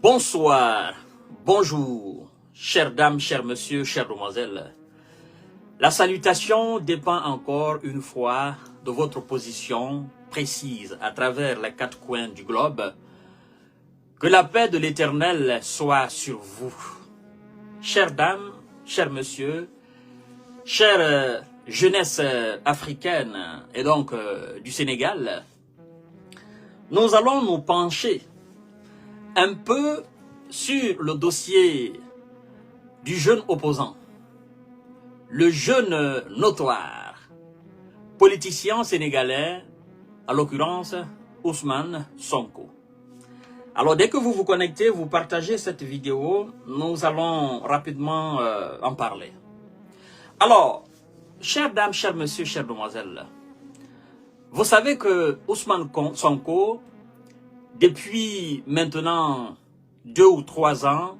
Bonsoir, bonjour, chères dames, chers messieurs, chères demoiselles. La salutation dépend encore une fois de votre position précise à travers les quatre coins du globe. Que la paix de l'Éternel soit sur vous. Chères dames, chers messieurs, chère jeunesse africaine et donc du Sénégal, nous allons nous pencher un peu sur le dossier du jeune opposant, le jeune notoire, politicien sénégalais, à l'occurrence Ousmane Sonko. Alors dès que vous vous connectez, vous partagez cette vidéo, nous allons rapidement en parler. Alors, chères dames, chers messieurs, chères demoiselles, vous savez que Ousmane Sonko, depuis maintenant 2 ou 3 ans,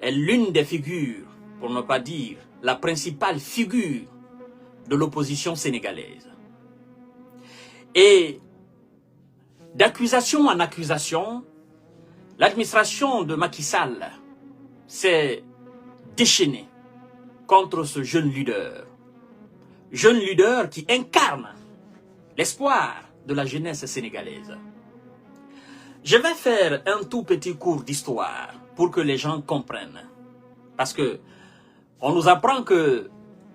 est l'une des figures, pour ne pas dire la principale figure de l'opposition sénégalaise. Et d'accusation en accusation, l'administration de Macky Sall s'est déchaînée contre ce jeune leader qui incarne l'espoir de la jeunesse sénégalaise. Je vais faire un tout petit cours d'histoire pour que les gens comprennent. Parce que on nous apprend que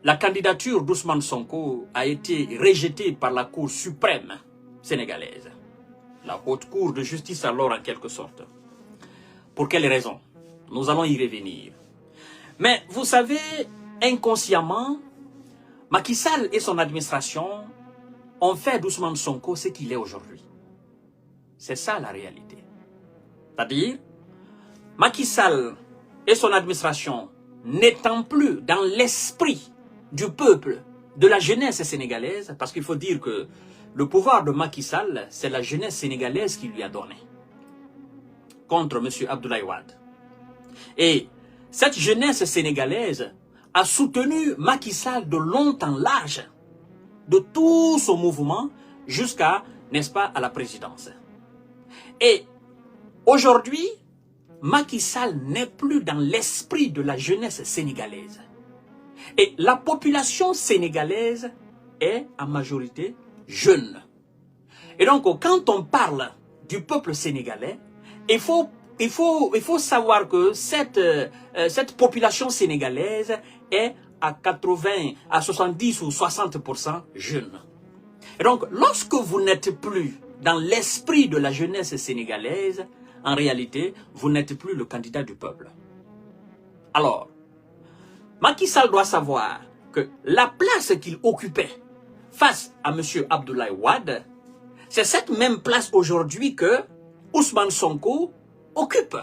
la candidature d'Ousmane Sonko a été rejetée par la Cour suprême sénégalaise. La haute cour de justice alors en quelque sorte. Pour quelles raisons? Nous allons y revenir. Mais vous savez, inconsciemment, Macky Sall et son administration ont fait d'Ousmane Sonko ce qu'il est aujourd'hui. C'est ça la réalité. C'est-à-dire, Macky Sall et son administration n'étant plus dans l'esprit du peuple, de la jeunesse sénégalaise, parce qu'il faut dire que le pouvoir de Macky Sall, c'est la jeunesse sénégalaise qui lui a donné, contre M. Abdoulaye Wade. Et cette jeunesse sénégalaise a soutenu Macky Sall de long en large, de tout son mouvement, jusqu'à, n'est-ce pas, à la présidence. Et aujourd'hui, Macky Sall n'est plus dans l'esprit de la jeunesse sénégalaise. Et la population sénégalaise est en majorité jeune. Et donc, quand on parle du peuple sénégalais, il faut savoir que cette population sénégalaise est à 80, à 70 ou 60% jeune. Et donc, lorsque vous n'êtes plus dans l'esprit de la jeunesse sénégalaise, en réalité, vous n'êtes plus le candidat du peuple. Alors, Macky Sall doit savoir que la place qu'il occupait face à M. Abdoulaye Wade, c'est cette même place aujourd'hui que Ousmane Sonko occupe.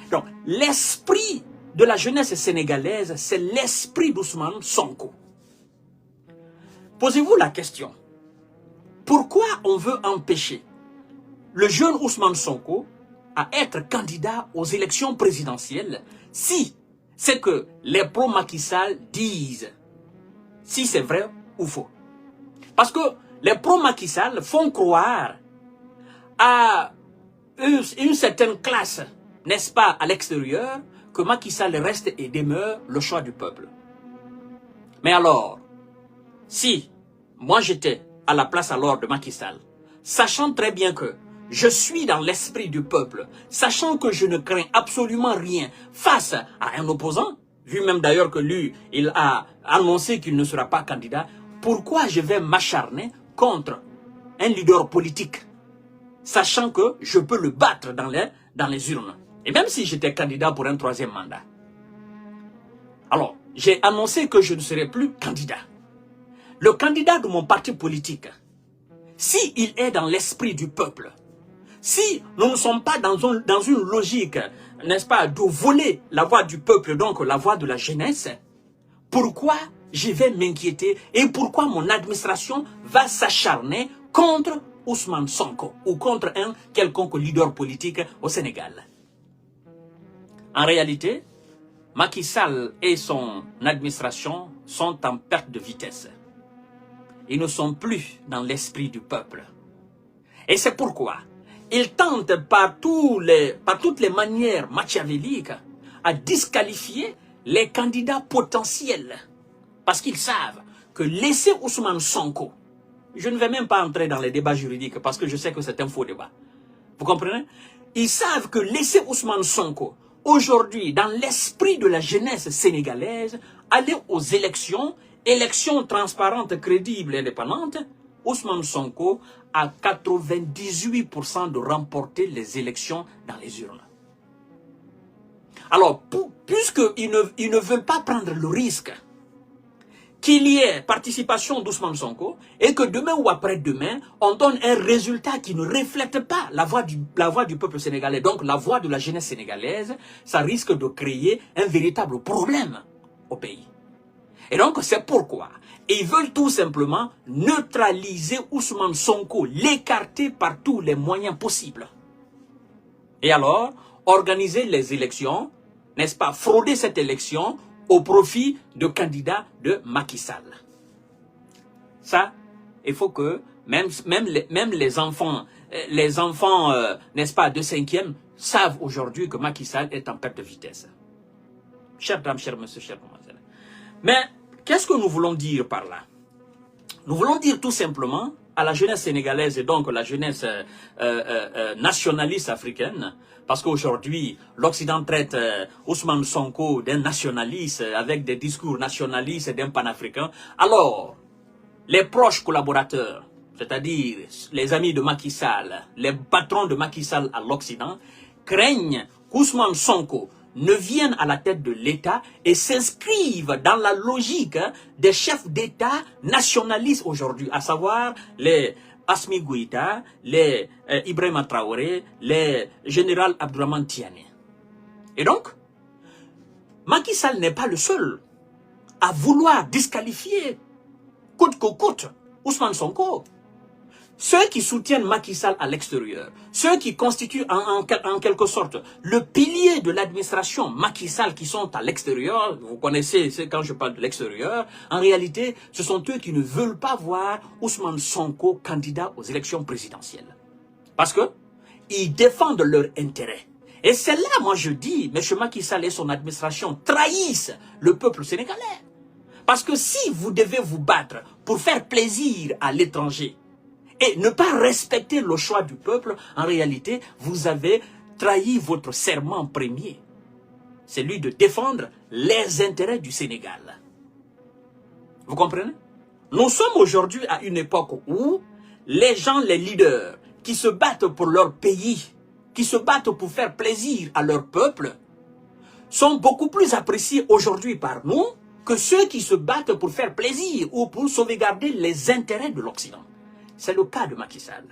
Donc, l'esprit de la jeunesse sénégalaise, c'est l'esprit d'Ousmane Sonko. Posez-vous la question. Pourquoi on veut empêcher le jeune Ousmane Sonko à être candidat aux élections présidentielles si c'est que les pro-Macky Sall disent si c'est vrai ou faux? Parce que les pro-Macky Sall font croire à une certaine classe, n'est-ce pas, à l'extérieur, que Macky Sall reste et demeure le choix du peuple. Mais alors, si moi j'étais à la place alors de Macky Sall, sachant très bien que je suis dans l'esprit du peuple, sachant que je ne crains absolument rien face à un opposant, vu même d'ailleurs que lui, il a annoncé qu'il ne sera pas candidat, pourquoi je vais m'acharner contre un leader politique, sachant que je peux le battre dans les urnes, et même si j'étais candidat pour un 3e mandat. Alors, j'ai annoncé que je ne serai plus candidat. Le candidat de mon parti politique, s'il est dans l'esprit du peuple, si nous ne sommes pas dans une logique, n'est-ce pas, de voler la voix du peuple, donc la voix de la jeunesse, pourquoi je vais m'inquiéter et pourquoi mon administration va s'acharner contre Ousmane Sonko ou contre un quelconque leader politique au Sénégal? En réalité, Macky Sall et son administration sont en perte de vitesse. Ils ne sont plus dans l'esprit du peuple. Et c'est pourquoi Ils tentent par toutes les manières machiavéliques à disqualifier les candidats potentiels. Parce qu'ils savent que laisser Ousmane Sonko, je ne vais même pas entrer dans les débats juridiques parce que je sais que c'est un faux débat. Vous comprenez? Ils savent que laisser Ousmane Sonko, aujourd'hui, dans l'esprit de la jeunesse sénégalaise, aller aux élections, élections transparentes, crédibles et indépendantes, Ousmane Sonko a 98% de remporter les élections dans les urnes. Alors, puisqu'ils ne veulent pas prendre le risque qu'il y ait participation d'Ousmane Sonko et que demain ou après-demain, on donne un résultat qui ne reflète pas la voix du peuple sénégalais, donc la voix de la jeunesse sénégalaise, ça risque de créer un véritable problème au pays. Et donc, c'est pourquoi ils veulent tout simplement neutraliser Ousmane Sonko, l'écarter par tous les moyens possibles. Et alors, organiser les élections, n'est-ce pas, frauder cette élection au profit de candidats de Macky Sall. Ça, il faut que même les enfants, n'est-ce pas, de 5e, savent aujourd'hui que Macky Sall est en perte de vitesse. Chers dames, chers messieurs, chers mademoiselles. Mais, qu'est-ce que nous voulons dire par là? Nous voulons dire tout simplement à la jeunesse sénégalaise et donc la jeunesse nationaliste africaine, parce qu'aujourd'hui, l'Occident traite Ousmane Sonko d'un nationaliste avec des discours nationalistes et d'un panafricain. Alors, les proches collaborateurs, c'est-à-dire les amis de Macky Sall, les patrons de Macky Sall à l'Occident, craignent qu'Ousmane Sonko ne viennent à la tête de l'État et s'inscrivent dans la logique des chefs d'État nationalistes aujourd'hui, à savoir les Assimi Goïta, les Ibrahima Traoré, les général Abdourahmane Tiani. Et donc, Macky Sall n'est pas le seul à vouloir disqualifier, coûte que coûte, Ousmane Sonko. Ceux qui soutiennent Macky Sall à l'extérieur, ceux qui constituent en quelque sorte le pilier de l'administration Macky Sall qui sont à l'extérieur, vous connaissez quand je parle de l'extérieur, en réalité, ce sont eux qui ne veulent pas voir Ousmane Sonko candidat aux élections présidentielles. Parce que ils défendent leur intérêt. Et c'est là, moi je dis, M. Macky Sall et son administration trahissent le peuple sénégalais. Parce que si vous devez vous battre pour faire plaisir à l'étranger, et ne pas respecter le choix du peuple, en réalité, vous avez trahi votre serment premier. Celui de défendre les intérêts du Sénégal. Vous comprenez? Nous sommes aujourd'hui à une époque où les gens, les leaders, qui se battent pour leur pays, qui se battent pour faire plaisir à leur peuple, sont beaucoup plus appréciés aujourd'hui par nous que ceux qui se battent pour faire plaisir ou pour sauvegarder les intérêts de l'Occident. C'est le cas de Macky Sall.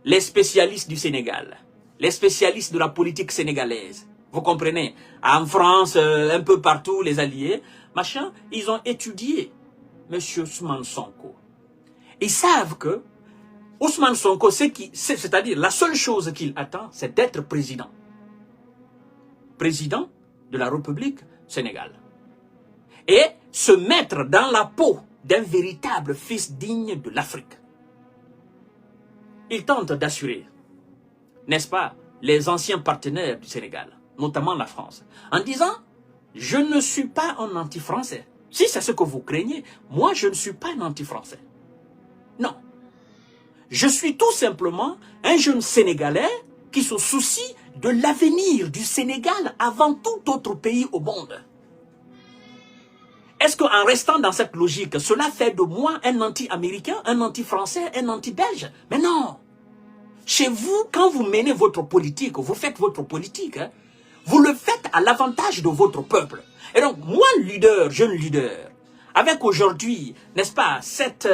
Les spécialistes du Sénégal, les spécialistes de la politique sénégalaise, vous comprenez, en France, un peu partout, les alliés, machin, ils ont étudié M. Ousmane Sonko. Ils savent que Ousmane Sonko, c'est-à-dire la seule chose qu'il attend, c'est d'être président. Président de la République Sénégal. Et se mettre dans la peau d'un véritable fils digne de l'Afrique. Il tente d'assurer, n'est-ce pas, les anciens partenaires du Sénégal, notamment la France, en disant « Je ne suis pas un anti-français. Si c'est ce que vous craignez, moi je ne suis pas un anti-français. Non. Je suis tout simplement un jeune Sénégalais qui se soucie de l'avenir du Sénégal avant tout autre pays au monde. » Est-ce qu'en restant dans cette logique, cela fait de moi un anti-américain, un anti-français, un anti-belge? Mais non. Chez vous, quand vous menez votre politique, vous faites votre politique, hein, vous le faites à l'avantage de votre peuple. Et donc, moi, leader, jeune leader, avec aujourd'hui, n'est-ce pas, cette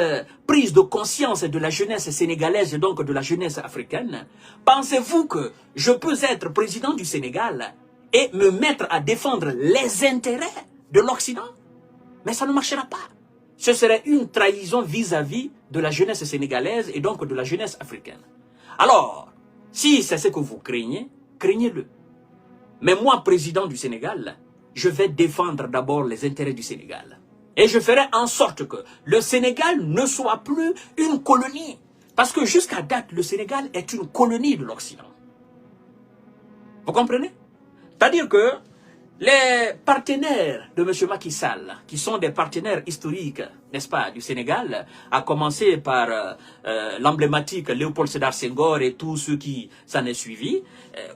prise de conscience de la jeunesse sénégalaise et donc de la jeunesse africaine, pensez-vous que je peux être président du Sénégal et me mettre à défendre les intérêts de l'Occident? Mais ça ne marchera pas. Ce serait une trahison vis-à-vis de la jeunesse sénégalaise et donc de la jeunesse africaine. Alors, si c'est ce que vous craignez, craignez-le. Mais moi, président du Sénégal, je vais défendre d'abord les intérêts du Sénégal. Et je ferai en sorte que le Sénégal ne soit plus une colonie. Parce que jusqu'à date, le Sénégal est une colonie de l'Occident. Vous comprenez? C'est-à-dire que les partenaires de M. Macky Sall, qui sont des partenaires historiques, n'est-ce pas, du Sénégal, à commencer par l'emblématique Léopold Sédar Senghor et tous ceux qui s'en est suivi,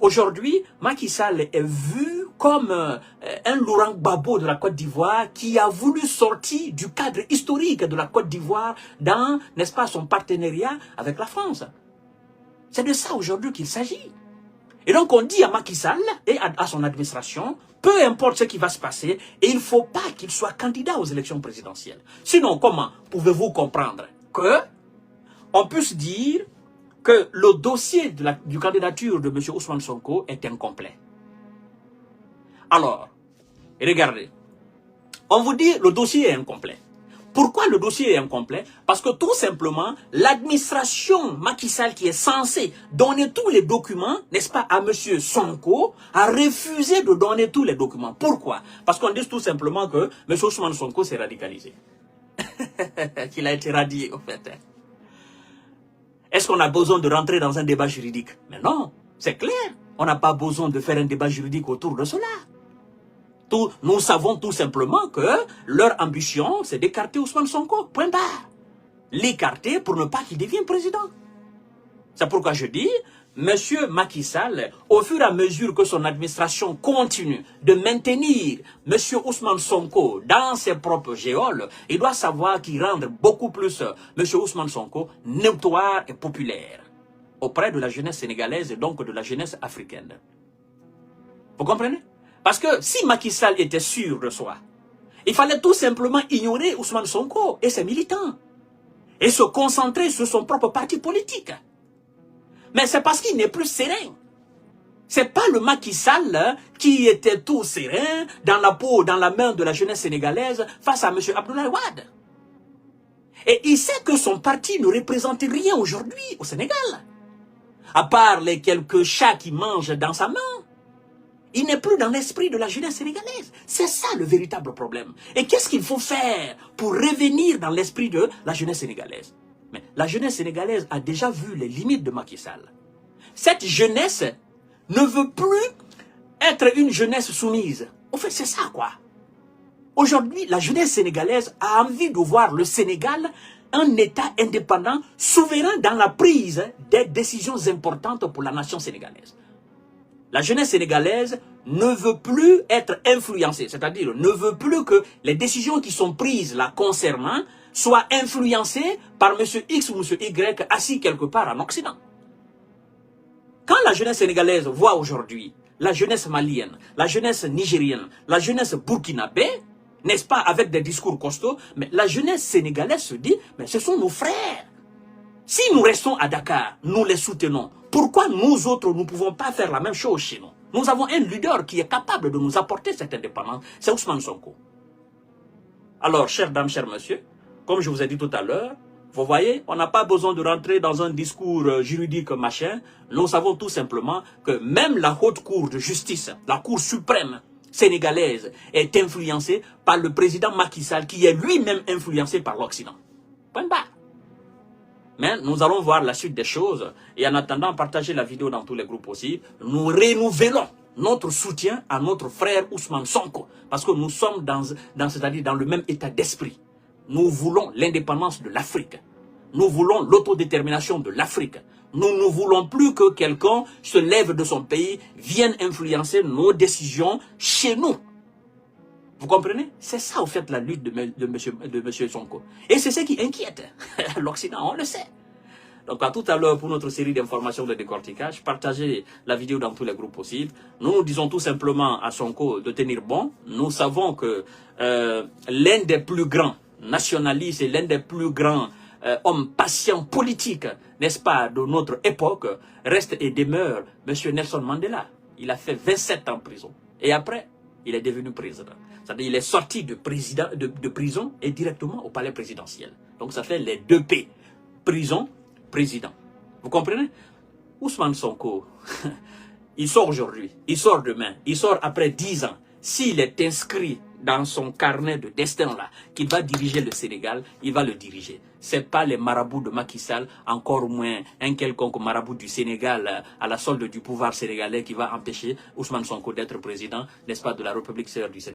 aujourd'hui, Macky Sall est vu comme un Laurent Gbagbo de la Côte d'Ivoire qui a voulu sortir du cadre historique de la Côte d'Ivoire dans, n'est-ce pas, son partenariat avec la France. C'est de ça aujourd'hui qu'il s'agit. Et donc on dit à Macky Sall et à son administration, peu importe ce qui va se passer, et il ne faut pas qu'il soit candidat aux élections présidentielles. Sinon, comment pouvez-vous comprendre que on puisse dire que le dossier de la candidature de M. Ousmane Sonko est incomplet? Alors, regardez, on vous dit le dossier est incomplet. Pourquoi le dossier est incomplet? Parce que tout simplement, l'administration Macky Sall qui est censée donner tous les documents, n'est-ce pas, à M. Sonko, a refusé de donner tous les documents. Pourquoi? Parce qu'on dit tout simplement que M. Ousmane Sonko s'est radicalisé. Qu'il a été radié, en fait. Est-ce qu'on a besoin de rentrer dans un débat juridique? Mais non, c'est clair. On n'a pas besoin de faire un débat juridique autour de cela. Nous savons tout simplement que leur ambition, c'est d'écarter Ousmane Sonko. Point barre. L'écarter pour ne pas qu'il devienne président. C'est pourquoi je dis, M. Macky Sall, au fur et à mesure que son administration continue de maintenir M. Ousmane Sonko dans ses propres géoles, il doit savoir qu'il rende beaucoup plus M. Ousmane Sonko notoire et populaire auprès de la jeunesse sénégalaise et donc de la jeunesse africaine. Vous comprenez? Parce que si Macky Sall était sûr de soi, il fallait tout simplement ignorer Ousmane Sonko et ses militants et se concentrer sur son propre parti politique. Mais c'est parce qu'il n'est plus serein. C'est pas le Macky Sall qui était tout serein dans la peau, dans la main de la jeunesse sénégalaise face à M. Abdoulaye Wade. Et il sait que son parti ne représente rien aujourd'hui au Sénégal. À part les quelques chats qui mangent dans sa main. Il n'est plus dans l'esprit de la jeunesse sénégalaise. C'est ça le véritable problème. Et qu'est-ce qu'il faut faire pour revenir dans l'esprit de la jeunesse sénégalaise? Mais la jeunesse sénégalaise a déjà vu les limites de Macky Sall. Cette jeunesse ne veut plus être une jeunesse soumise. En fait, c'est ça, quoi. Aujourd'hui, la jeunesse sénégalaise a envie de voir le Sénégal un État indépendant, souverain dans la prise des décisions importantes pour la nation sénégalaise. La jeunesse sénégalaise ne veut plus être influencée, c'est-à-dire ne veut plus que les décisions qui sont prises la concernant soient influencées par M. X ou M. Y assis quelque part en Occident. Quand la jeunesse sénégalaise voit aujourd'hui la jeunesse malienne, la jeunesse nigérienne, la jeunesse burkinabé, n'est-ce pas, avec des discours costauds, mais la jeunesse sénégalaise se dit, mais ce sont nos frères. Si nous restons à Dakar, nous les soutenons. Pourquoi nous autres, nous ne pouvons pas faire la même chose chez nous? Nous avons un leader qui est capable de nous apporter cette indépendance, c'est Ousmane Sonko. Alors, chères dames, chers messieurs, comme je vous ai dit tout à l'heure, vous voyez, on n'a pas besoin de rentrer dans un discours juridique machin. Nous savons tout simplement que même la haute cour de justice, la cour suprême sénégalaise, est influencée par le président Macky Sall, qui est lui-même influencé par l'Occident. Point barre. Mais nous allons voir la suite des choses. Et en attendant, partagez la vidéo dans tous les groupes possibles. Nous renouvelons notre soutien à notre frère Ousmane Sonko. Parce que nous sommes c'est-à-dire dans le même état d'esprit. Nous voulons l'indépendance de l'Afrique. Nous voulons l'autodétermination de l'Afrique. Nous ne voulons plus que quelqu'un se lève de son pays, vienne influencer nos décisions chez nous. Vous comprenez? C'est ça, au fait, la lutte de monsieur Sonko. Et c'est ce qui inquiète l'Occident, on le sait. Donc, à tout à l'heure pour notre série d'informations de décortiquage. Partagez la vidéo dans tous les groupes possibles. Nous disons tout simplement à Sonko de tenir bon. Nous savons que l'un des plus grands nationalistes et l'un des plus grands hommes patients politiques, n'est-ce pas, de notre époque, reste et demeure M. Nelson Mandela. Il a fait 27 ans en prison. Et après, il est devenu président. C'est-à-dire qu'il est sorti de prison et directement au palais présidentiel. Donc ça fait les 2 P. Prison, président. Vous comprenez? Ousmane Sonko, il sort aujourd'hui, il sort demain, il sort après 10 ans. S'il est inscrit dans son carnet de destin là, qu'il va diriger le Sénégal, il va le diriger. C'est pas les marabouts de Macky Sall, encore moins un quelconque marabout du Sénégal à la solde du pouvoir sénégalais qui va empêcher Ousmane Sonko d'être président, n'est-ce pas, de la République sœur du Sénégal.